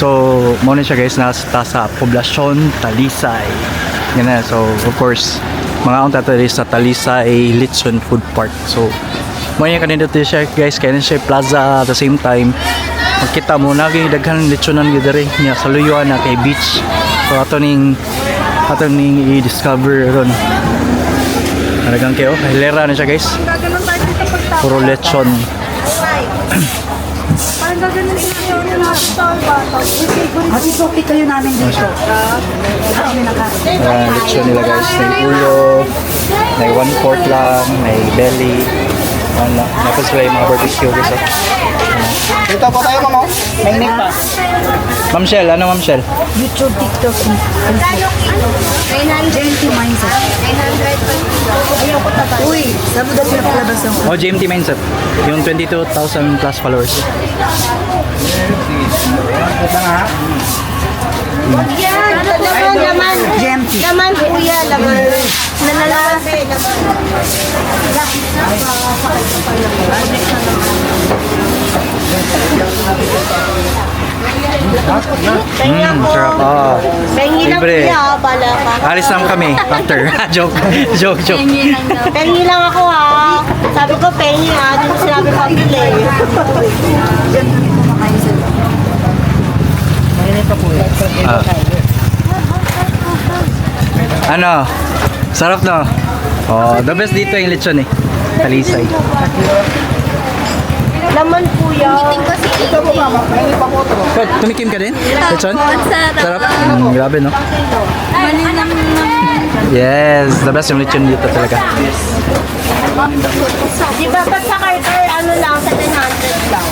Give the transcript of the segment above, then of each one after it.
So, muna siya guys, nasa sa Poblacion, Talisay. Ganun. So, of course, mga ang tatali sa Talisay Lechon Food Park. So, muna kanina dito siya guys, kaya siya plaza at the same time. Magkita mo, naging lechonan gito rin niya sa luyuan na kay beach. So, ato ning i-discover ron. Talagang kayo, hilera na siya guys. Puro lechon. Parang gaganon sila yung mga At isuki kayo namin dito. Kami nakain. Lechon nila guys. May ulo, may 1/4 lang, may belly. Tapos sila yung mga barbecue guys. Dito po tayo, ma'am. Mainit pa. Ma'am Shell, ano Ma'am Shell? YouTube, TikTok, GMT Mindset. 900. Uy, saan mo daw pinapalabas ang Oh, GMT Mindset. Yung 22,000 plus followers. Yan! Laman! GMT? Laman, kuya! Laman! Nalalaki! Sarap. Oh, Pengi lang libre. kuya, bala ka. Alis lang kami after. joke. Pengi lang ako ha. Sabi ko pengi ha, hindi ko sinabi pabili. Ah. Ano? Sarap no? Oh, the best dito yung lechon eh. Talisay. Laman kuya. Tumikim ka din? Lechon? Sarap. Grabe no? Yes, the best yung lechon dito talaga. Di ba pag sa Carter, ano lang, 700 lang.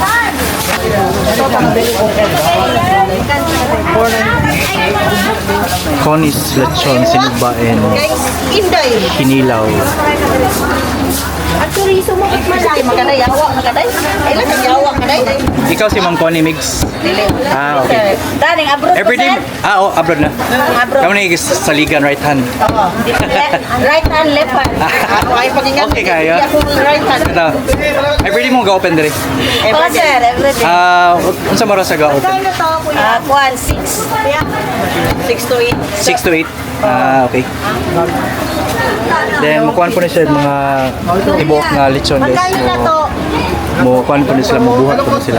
Connie's lechon, sinubain, Guys, Inday. kinilaw. At chorizo mo, malaki. Magaday, yawa, magaday. Ay lang, yawa, magaday. Ikaw si Ma'am Connie Mix. Ah, okay. Daning abroad ko, Everyday, sir. abroad na. Abroad. Kamu na sa ligan right hand. Right hand, left hand. Ako ay pag-ingat. Okay kayo? Ako right hand. Ito. Everyday mo ga-open diri. Oo, sir, everyday. Unsa mo ra sa ga-open? Kaya to, kuya? 6. 6 to 8. 6 to 8. Okay. Then, mukuhan po na siya mga ibuok nga lechon guys. Magkano na to? Mukuhan po na sila, mabuhat po na sila.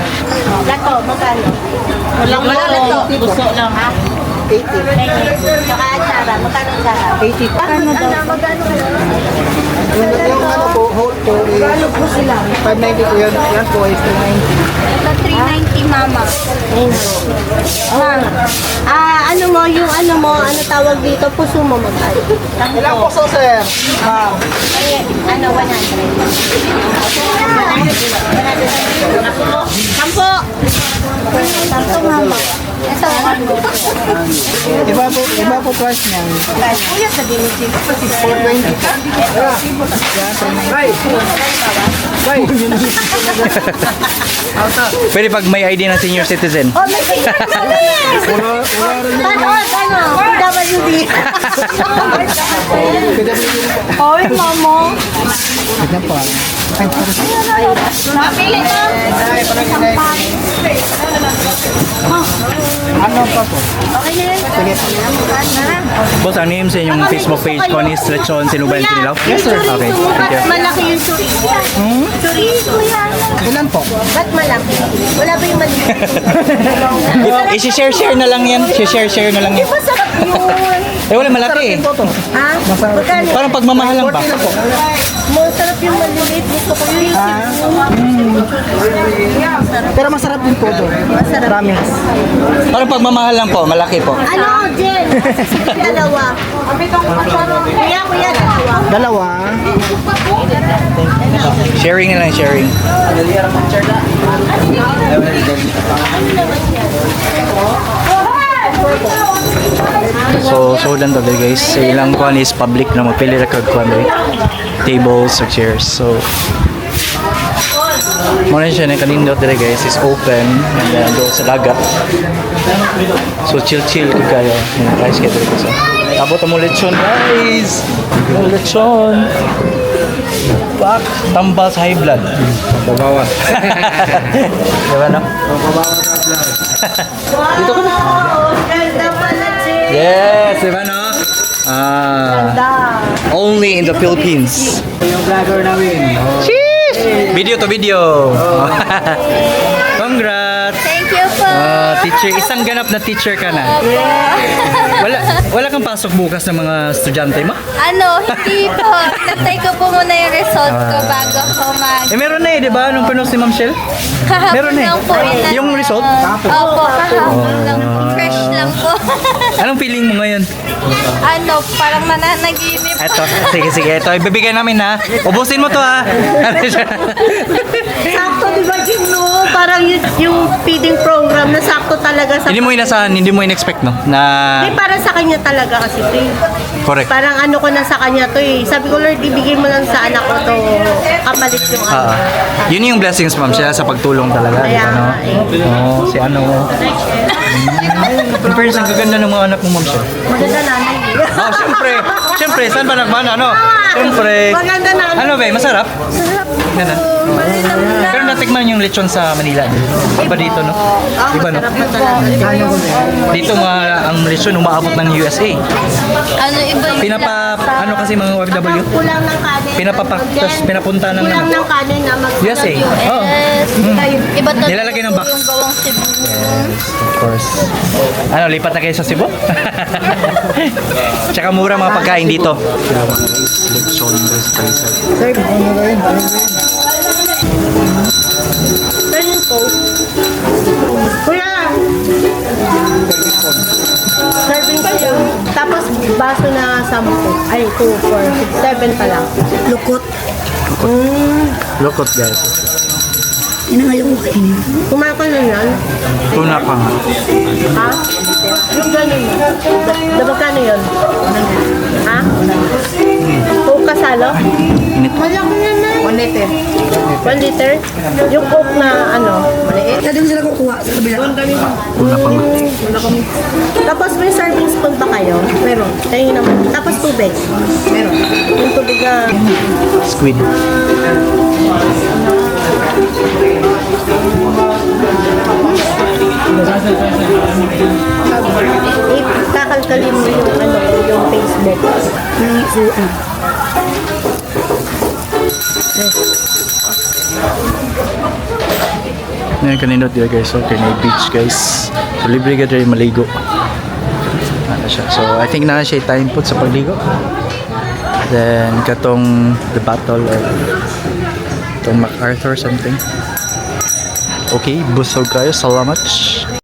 Lato, magkano? Wala to. Gusto lang, ha? 80. Saka atsara, magkano atsara? 80. Magkano? Yung ano po, hold po is 590 po yan. Yan po is 390. Ito, 390, mama. Ano mo, yung ano mo, ano tawag dito, puso mo magkano? Ilang puso, sir? Ma'am. Ano, 100. Sampo! Sampo, mama. Ito, Iba po price niyan. kuya sa diligence pa si 420. Pwede pag may ID ng senior citizen. Oh, may picture mo Kano? PWD. Oy, mamo. Ganyan po. Napili ka? Ano pa po? Okay na yun. Sige. Boss, ano yung sa inyong Facebook page? Connie's Lechon, sinubayan kinilaw? Yes, sir. Okay, thank you. Malaki yung chorizo. Chorizo yan. Ilan po? Ba't malaki? Wala ba yung maliit? I-share na lang yan. I-share na lang yan. Masarap yun. Eh, wala malaki eh. Ito to. Ha? Magkano? Parang pagmamahal lang pa. 40 na po. Masarap yung maliliit. Gusto ko yung Pero masarap din po to. Masarap. Promise. Parang pagmamahal lang po, malaki po. Ano, Jen? Sige, dalawa. Kuya, dalawa. Dalawa. Sharing na lang, sharing. So lang to guys. Sa ilang kuan is public na mapili ra kag kuan tables or chairs. So mo na siya na kanindot dire guys is open and then do sa dagat. So chill ko kayo. Guys kayo dito sa. Abot mo lechon guys. Lechon. Pak tambal sa high blood. Babawa. Diba no? Babawa na blood. Dito ka only in the Philippines. Yung vlogger namin. Video to video. Congrats. Thank you po. Teacher, isang ganap na teacher ka na. Wala kang pasok bukas ng mga estudyante mo? Ano, hindi po. Natay ko po muna yung result ko bago ako Eh meron na eh, di ba? Nung pinost ni Ma'am Shell? Meron Kahapon eh. lang po. Yung result? Opo, kahapon lang. Fresh lang po. Anong feeling mo ngayon? Ano, parang mananaginip. Eto, sige, ito. Ibibigay namin ha. Ubusin mo to ha. Sakto, di ba, Jim, no? Parang yung feeding program na sakto talaga sa... Hindi mo inasahan, hindi mo in-expect no? Na... Hindi, para sa kanya talaga kasi ito eh. Correct. Parang ano ko na sa kanya to eh. Sabi ko, Lord, ibigay mo lang sa anak ko to. Kapalit yung ano. Yun yung blessings, Ma'am Shell, sa pagtulong talaga. Di Kaya ba, no? nga eh. Oo, si ano. In fairness, ang gaganda ng mga anak mo, Ma'am Shell. Maganda nanay. Oh, siyempre, saan ba nagmana, ano? Siyempre. Maganda nanay. Ano ba, masarap? Sarap. Ganun. Pero natikman yung lechon sa Manila. Iba dito, no? Iba, no? Sarap na talaga. Dito nga, ang lechon umaabot ng USA. Ano, iba yung Ano kasi mga OFW? Kulang ng kanin. Tapos pinapunta ng Kulang ano. ng kanin na mag... USA. Oh, Yes. Iba talaga Nilalagay ng po box. yung gawang Cebu. of course. Ano, lipat na kayo sa Cebu? Tsaka mura mga pagkain dito. Ganyan po. Kuya! Serving kayo. Tapos baso na 10. Ay, 2, 4, 6, 7 pa lang. Lukot. Lokot guys. Ina nga yung kainin. Kumain ka na yan? Tuna pa nga. Ha? Yung ganun mo. Magkano yun? Ha? Coke kasalo? Malaki na na. 1 liter. 1 liter? Yung Coke na ano? Maliit? Kaya doon sila kukuha sa kabila. Tuna pa nga. Tapos may serving spoon ba kayo? Meron. Tingin naman. Tapos tubig? Meron. Yung tubig na... Squid. Kakalkalin mo yung ano, yung Facebook. Ngayon kanindot dito guys. So, Kenay Beach guys. So, libre ka dyan maligo. Ano siya. So, I think na siya time put sa pagligo. Then, katong the battle of itong MacArthur something. Okay, busog kayo. Salamat.